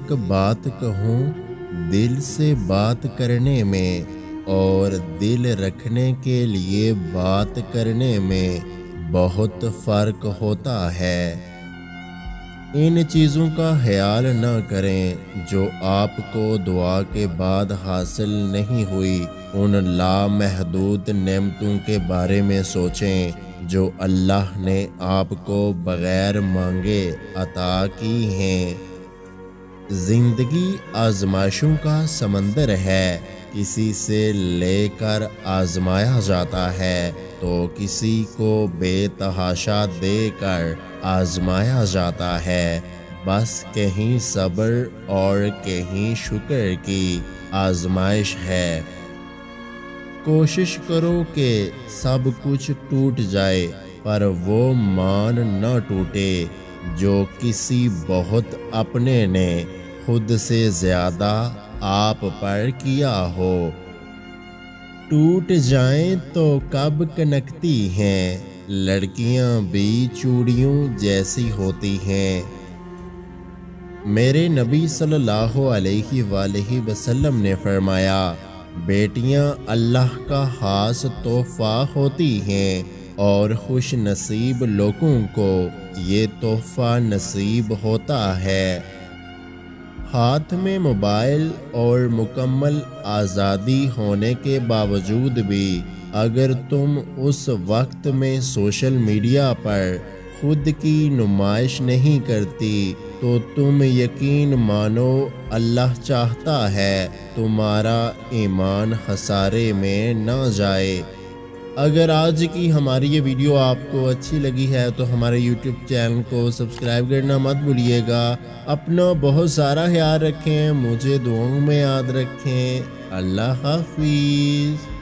ایک بات کہوں، دل سے بات کرنے میں اور دل رکھنے کے لیے بات کرنے میں بہت فرق ہوتا ہے۔ ان چیزوں کا خیال نہ کریں جو آپ کو دعا کے بعد حاصل نہیں ہوئی، ان لامحدود نعمتوں کے بارے میں سوچیں جو اللہ نے آپ کو بغیر مانگے عطا کی ہیں۔ زندگی آزمائشوں کا سمندر ہے، کسی سے لے کر آزمایا جاتا ہے تو کسی کو بے تحاشا دے کر آزمایا جاتا ہے۔ بس کہیں صبر اور کہیں شکر کی آزمائش ہے۔ کوشش کرو کہ سب کچھ ٹوٹ جائے پر وہ مان نہ ٹوٹے جو کسی بہت اپنے نے خود سے زیادہ آپ پر کیا ہو۔ ٹوٹ جائیں تو کب کنکتی ہیں، لڑکیاں بھی چوڑیوں جیسی ہوتی ہیں۔ میرے نبی صلی اللہ علیہ وآلہ وسلم نے فرمایا، بیٹیاں اللہ کا خاص تحفہ ہوتی ہیں اور خوش نصیب لوگوں کو یہ تحفہ نصیب ہوتا ہے۔ ہاتھ میں موبائل اور مکمل آزادی ہونے کے باوجود بھی اگر تم اس وقت میں سوشل میڈیا پر خود کی نمائش نہیں کرتی تو تم یقین مانو اللہ چاہتا ہے تمہارا ایمان خسارے میں نہ جائے۔ اگر آج کی ہماری یہ ویڈیو آپ کو اچھی لگی ہے تو ہمارے یوٹیوب چینل کو سبسکرائب کرنا مت بھولیے گا۔ اپنا بہت سارا خیال رکھیں، مجھے دعاؤں میں یاد رکھیں۔ اللہ حافظ۔